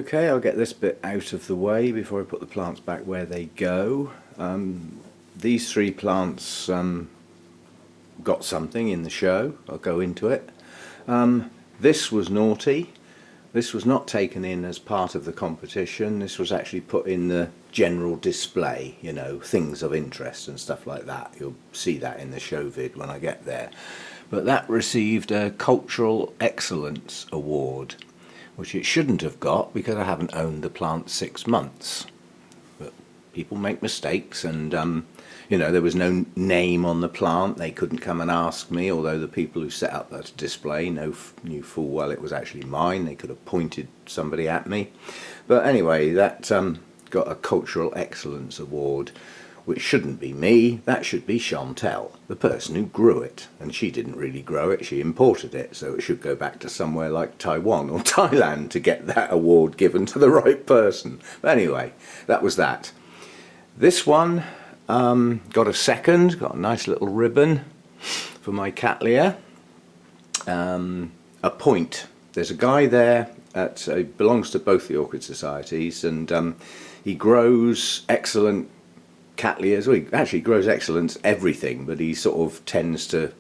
Okay, I'll get this bit out of the way before I put the plants back where they go. These three plants got something in the show. I'll go into it. This was naughty. This was not taken in as part of the competition. This was actually put in the general display, you know, things of interest and stuff like that. You'll see that in the show vid when I get there. But that received a Cultural Excellence Award, which it shouldn't have got because I haven't owned the plant 6 months. But people make mistakes, and you know, there was no name on the plant. They couldn't come and ask me, although the people who set up that display knew full well it was actually mine. They could have pointed somebody at me. But anyway, that got a Cultural Excellence Award, which shouldn't be me. That should be Chantel, the person who grew it. And she didn't really grow it, she imported it, so it should go back to somewhere like Taiwan or Thailand to get that award given to the right person. But anyway, that was that. This one got a second, got a nice little ribbon for my Cattleya. A point. There's a guy there, he belongs to both the Orchid Societies, and he grows excellent Cattleyas. Well, he actually grows excellent everything, but he sort of tends to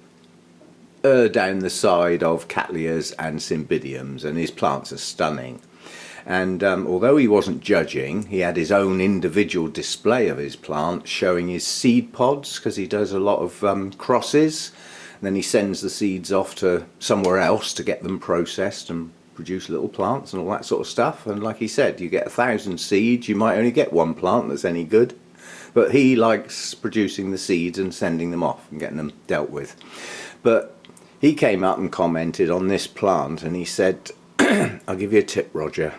err down the side of Cattleyas and Cymbidiums, and his plants are stunning. And although he wasn't judging, he had his own individual display of his plants showing his seed pods, because he does a lot of crosses, and then he sends the seeds off to somewhere else to get them processed and produce little plants and all that sort of stuff. And like he said, you get 1,000 seeds, you might only get one plant that's any good, but he likes producing the seeds and sending them off and getting them dealt with. But he came up and commented on this plant, and he said, I'll give you a tip, Roger.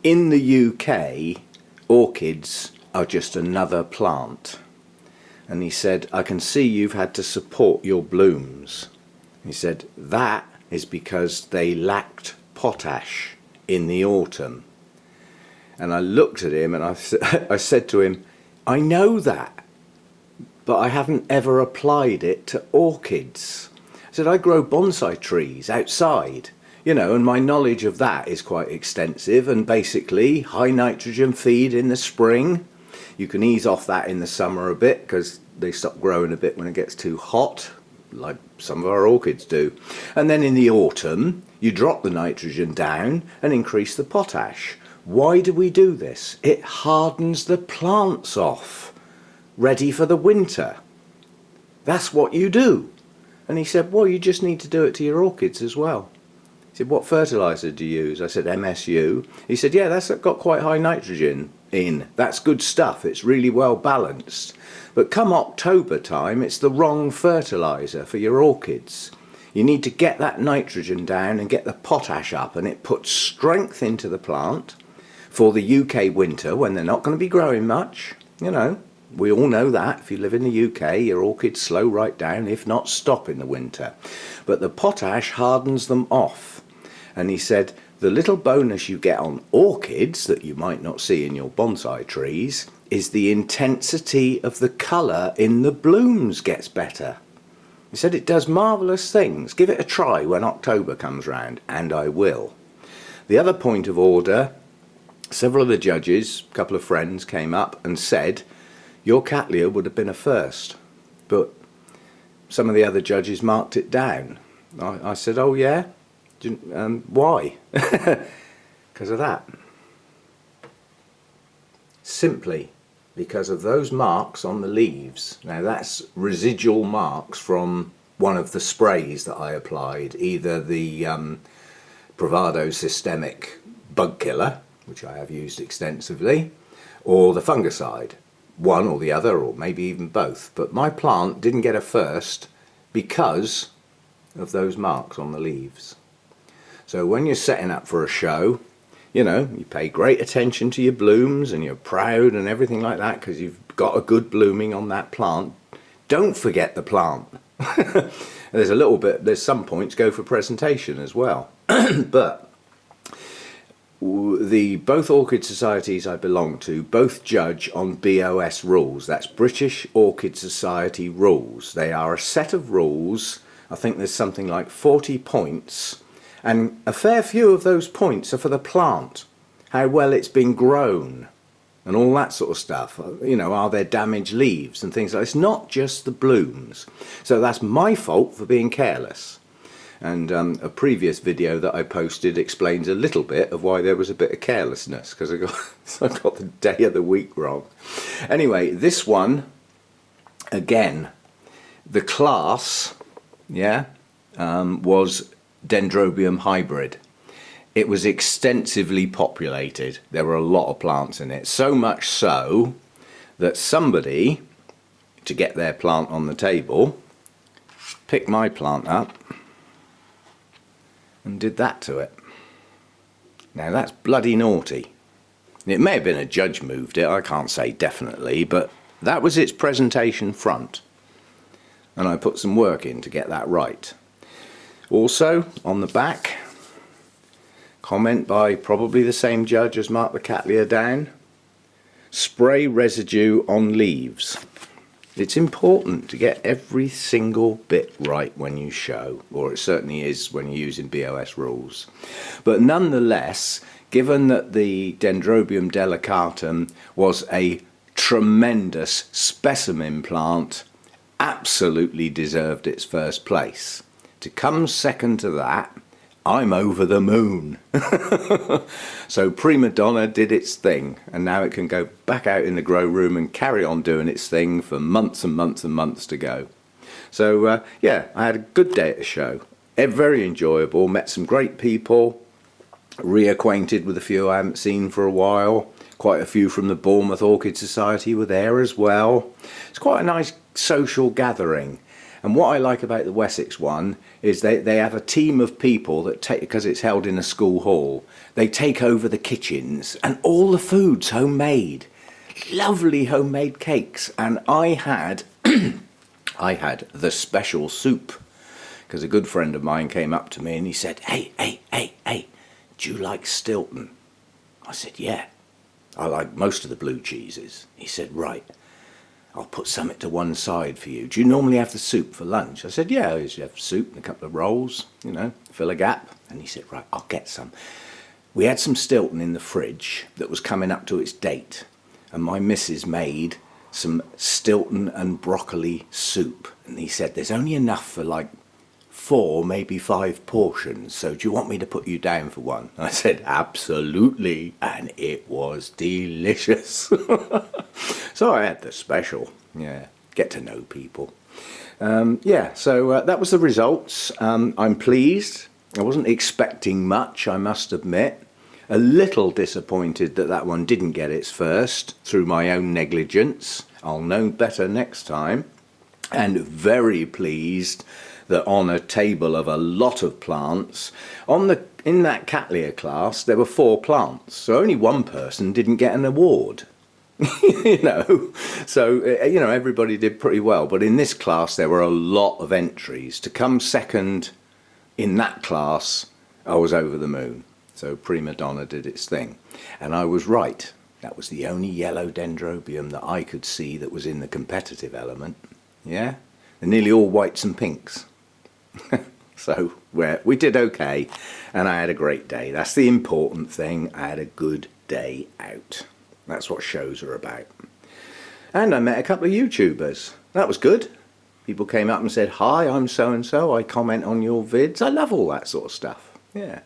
In the UK, orchids are just another plant. And he said, I can see you've had to support your blooms. He said, that is because they lacked potash in the autumn. And I looked at him and I said to him, I know that, but I haven't ever applied it to orchids. I said, I grow bonsai trees outside, you know, and my knowledge of that is quite extensive. And basically, high nitrogen feed in the spring. You can ease off that in the summer a bit because they stop growing a bit when it gets too hot, like some of our orchids do. And then in the autumn, you drop the nitrogen down and increase the potash. Why do we do this? It hardens the plants off, ready for the winter. That's what you do. And he said, well, you just need to do it to your orchids as well. He said, what fertilizer do you use? I said, MSU. He said, yeah, that's got quite high nitrogen in. That's good stuff. It's really well balanced. But come October time, it's the wrong fertilizer for your orchids. You need to get that nitrogen down and get the potash up, and it puts strength into the plant for the UK winter when they're not going to be growing much. You know, we all know that. If you live in the UK, your orchids slow right down, if not stop in the winter. But the potash hardens them off. And he said, the little bonus you get on orchids that you might not see in your bonsai trees is the intensity of the colour in the blooms gets better. He said it does marvellous things. Give it a try when October comes round, and I will. The other point of order, several of the judges, a couple of friends, came up and said, your Cattleya would have been a first, but some of the other judges marked it down. I said, oh yeah? Why? Because of that. Simply because of those marks on the leaves. Now that's residual marks from one of the sprays that I applied, either the Bravado Systemic Bug Killer, which I have used extensively, or the fungicide. One or the other, or maybe even both. But my plant didn't get a first because of those marks on the leaves. So when you're setting up for a show, you know, you pay great attention to your blooms and you're proud and everything like that because you've got a good blooming on that plant. Don't forget the plant. There's some points go for presentation as well. But both orchid societies I belong to both judge on BOS rules. That's British Orchid Society rules. They are a set of rules. I think there's something like 40 points, And a fair few of those points are for the plant, how well it's been grown and all that sort of stuff. You know, are there damaged leaves and things like that? It's not just the blooms. So that's my fault for being careless. And a previous video that I posted explains a little bit of why there was a bit of carelessness, because I got the day of the week wrong. Anyway, this one, again, the class, yeah, was Dendrobium hybrid. It was extensively populated. There were a lot of plants in it, so much so that somebody, to get their plant on the table, picked my plant up and did that to it. Now that's bloody naughty. It may have been a judge moved it, I can't say definitely, but that was its presentation front, and I put some work in to get that right. Also on the back, comment by probably the same judge as marked the Cattleya down: spray residue on leaves. It's important to get every single bit right when you show, or it certainly is when you're using BOS rules. But nonetheless, given that the Dendrobium delicatum was a tremendous specimen plant, absolutely deserved its first place. To come second to that, I'm over the moon. So Prima Donna did its thing, and now it can go back out in the grow room and carry on doing its thing for months and months and months to go. So yeah, I had a good day at the show. Very enjoyable, met some great people, reacquainted with a few I haven't seen for a while. Quite a few from the Bournemouth Orchid Society were there as well. It's quite a nice social gathering. And what I like about the Wessex one is they have a team of people that take, because it's held in a school hall, they take over the kitchens and all the food's homemade. Lovely homemade cakes. And I had I had the special soup, because a good friend of mine came up to me and he said, hey, do you like Stilton? I said, yeah, I like most of the blue cheeses. He said, right, I'll put something to one side for you. Do you normally have the soup for lunch? I said, yeah, I usually have soup and a couple of rolls, you know, fill a gap. And he said, right, I'll get some. We had some Stilton in the fridge that was coming up to its date, and my missus made some Stilton and broccoli soup. And he said, there's only enough for like 4, maybe 5 portions, so do you want me to put you down for one? I said, absolutely, and it was delicious. So I had the special, yeah, get to know people. Yeah, so that was the results. I'm pleased. I wasn't expecting much, I must admit. A little disappointed that that one didn't get its first through my own negligence. I'll know better next time. And very pleased that on a table of a lot of plants, in that Cattleya class there were 4 plants, so only one person didn't get an award. You know, so you know, everybody did pretty well, but in this class there were a lot of entries. To come second in that class, I was over the moon. So Prima Donna did its thing, and I was right. That was the only yellow Dendrobium that I could see that was in the competitive element. Yeah, they're nearly all whites and pinks. So we did okay, and I had a great day. That's the important thing. I had a good day out. That's what shows are about. And I met a couple of YouTubers. That was good. People came up and said, hi, I'm so-and-so. I comment on your vids. I love all that sort of stuff. Yeah.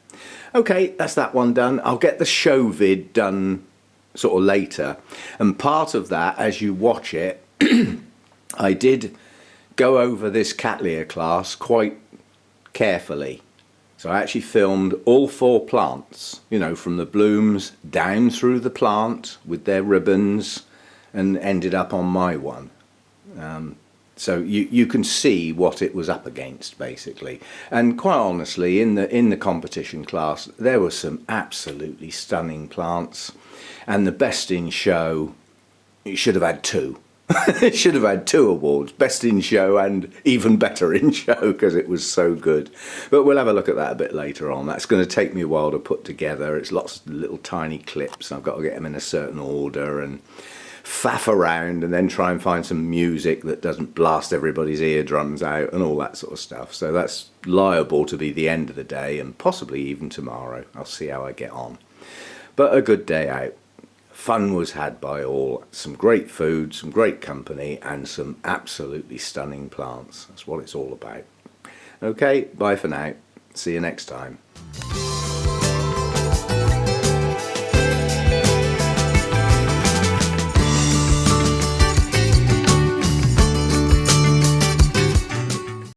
Okay, that's that one done. I'll get the show vid done sort of later. And part of that, as you watch it, I did go over this Cattleya class quite carefully. So I actually filmed all 4 plants, you know, from the blooms down through the plant with their ribbons, and ended up on my one. So you can see what it was up against, basically. And quite honestly, in the competition class, there were some absolutely stunning plants, and the best in show, you should have had 2. It should have had 2 awards, best in show and even better in show, because it was so good. But we'll have a look at that a bit later on. That's going to take me a while to put together. It's lots of little tiny clips. I've got to get them in a certain order and faff around and then try and find some music that doesn't blast everybody's eardrums out and all that sort of stuff. So that's liable to be the end of the day, and possibly even tomorrow. I'll see how I get on. But a good day out. Fun was had by all. Some great food, some great company, and some absolutely stunning plants. That's what it's all about. Okay, bye for now. See you next time.